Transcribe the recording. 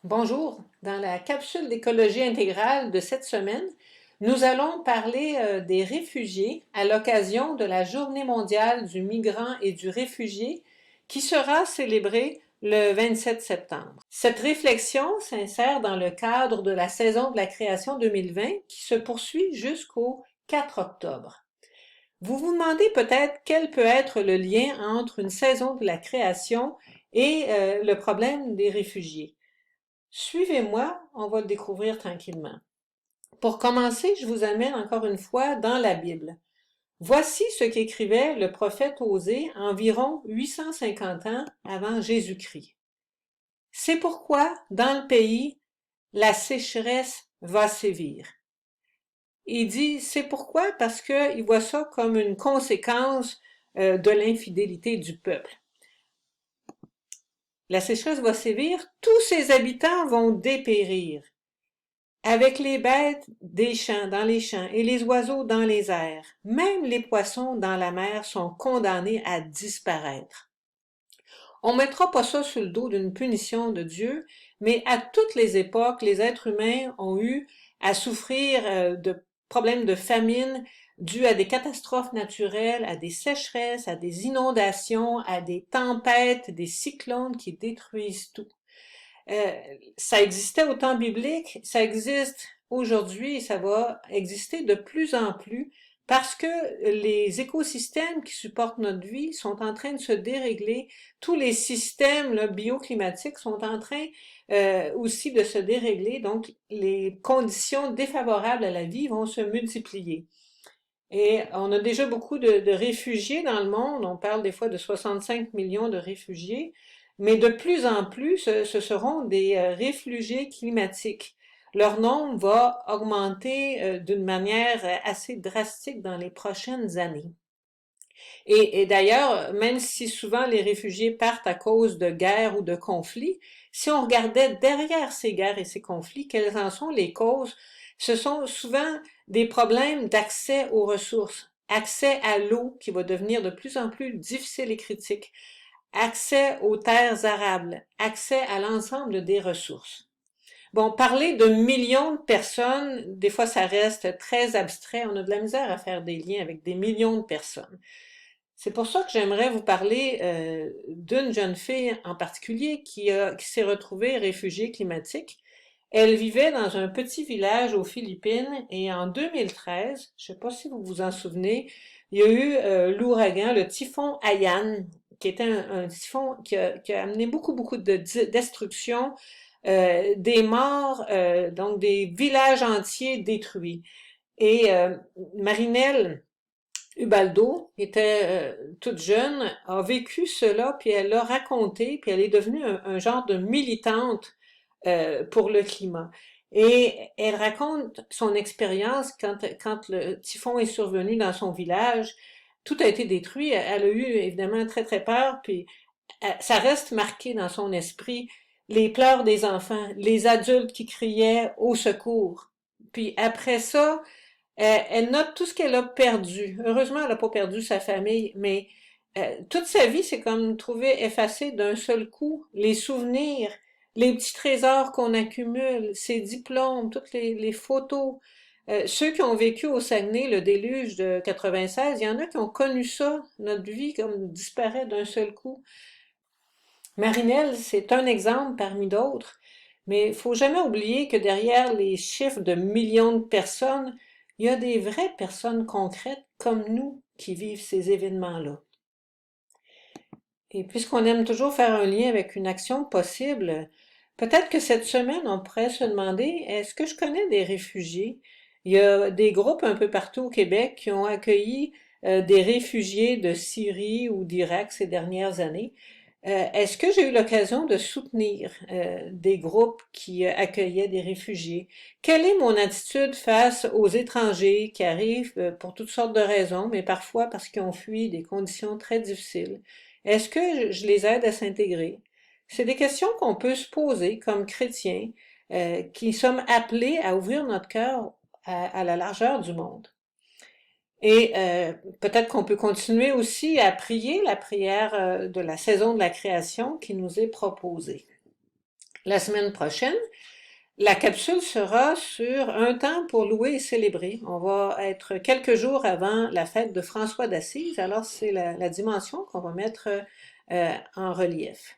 Bonjour, dans la capsule d'écologie intégrale de cette semaine, nous allons parler des réfugiés à l'occasion de la Journée mondiale du migrant et du réfugié qui sera célébrée le 27 septembre. Cette réflexion s'insère dans le cadre de la saison de la création 2020 qui se poursuit jusqu'au 4 octobre. Vous vous demandez peut-être quel peut être le lien entre une saison de la création et le problème des réfugiés. Suivez-moi, on va le découvrir tranquillement. Pour commencer, je vous amène encore une fois dans la Bible. Voici ce qu'écrivait le prophète Osée environ 850 ans avant Jésus-Christ. C'est pourquoi, dans le pays, la sécheresse va sévir. Il dit, c'est pourquoi? Parce qu'il voit ça comme une conséquence de l'infidélité du peuple. La sécheresse va sévir, tous ses habitants vont dépérir. Avec les bêtes des champs dans les champs et les oiseaux dans les airs, même les poissons dans la mer sont condamnés à disparaître. On ne mettra pas ça sur le dos d'une punition de Dieu, mais à toutes les époques, les êtres humains ont eu à souffrir de problèmes de famine dus à des catastrophes naturelles, à des sécheresses, à des inondations, à des tempêtes, des cyclones qui détruisent tout. Ça existait au temps biblique, ça existe aujourd'hui et ça va exister de plus en plus parce que les écosystèmes qui supportent notre vie sont en train de se dérégler. Tous les systèmes là, bioclimatiques sont en train aussi de se dérégler. Donc, les conditions défavorables à la vie vont se multiplier. Et on a déjà beaucoup de réfugiés dans le monde. On parle des fois de 65 millions de réfugiés. Mais de plus en plus, ce seront des réfugiés climatiques. Leur nombre va augmenter d'une manière assez drastique dans les prochaines années. Et d'ailleurs, même si souvent les réfugiés partent à cause de guerres ou de conflits, si on regardait derrière ces guerres et ces conflits, quelles en sont les causes, ce sont souvent des problèmes d'accès aux ressources, accès à l'eau qui va devenir de plus en plus difficile et critique, accès aux terres arables, accès à l'ensemble des ressources. Bon, parler de millions de personnes, des fois ça reste très abstrait, on a de la misère à faire des liens avec des millions de personnes. C'est pour ça que j'aimerais vous parler d'une jeune fille en particulier qui s'est retrouvée réfugiée climatique. Elle vivait dans un petit village aux Philippines et en 2013, je ne sais pas si vous vous en souvenez, il y a eu l'ouragan, le typhon Haiyan, qui était un typhon qui a amené beaucoup de destruction, des morts, donc des villages entiers détruits. Et Marinelle Ubaldo était toute jeune, a vécu cela, puis elle l'a raconté, puis elle est devenue un genre de militante pour le climat. Et elle raconte son expérience quand le typhon est survenu dans son village. Tout a été détruit. Elle a eu évidemment très peur, puis ça reste marqué dans son esprit. Les pleurs des enfants, les adultes qui criaient au secours. Puis après ça, elle note tout ce qu'elle a perdu. Heureusement, elle n'a pas perdu sa famille, mais toute sa vie, c'est comme trouver effacé d'un seul coup les souvenirs, les petits trésors qu'on accumule, ses diplômes, toutes les photos. Ceux qui ont vécu au Saguenay, le déluge de 96, il y en a qui ont connu ça, notre vie comme disparaît d'un seul coup. Marinelle, c'est un exemple parmi d'autres, mais il faut jamais oublier que derrière les chiffres de millions de personnes, il y a des vraies personnes concrètes comme nous qui vivent ces événements-là. Et puisqu'on aime toujours faire un lien avec une action possible, peut-être que cette semaine, on pourrait se demander, est-ce que je connais des réfugiés? Il y a des groupes un peu partout au Québec qui ont accueilli des réfugiés de Syrie ou d'Irak ces dernières années. Est-ce que j'ai eu l'occasion de soutenir des groupes qui accueillaient des réfugiés? Quelle est mon attitude face aux étrangers qui arrivent pour toutes sortes de raisons, mais parfois parce qu'ils ont fui des conditions très difficiles? Est-ce que je les aide à s'intégrer? C'est des questions qu'on peut se poser comme chrétiens qui sommes appelés à ouvrir notre cœur à la largeur du monde. Et peut-être qu'on peut continuer aussi à prier la prière de la saison de la création qui nous est proposée. La semaine prochaine, la capsule sera sur un temps pour louer et célébrer. On va être quelques jours avant la fête de François d'Assise, alors c'est la dimension qu'on va mettre en relief.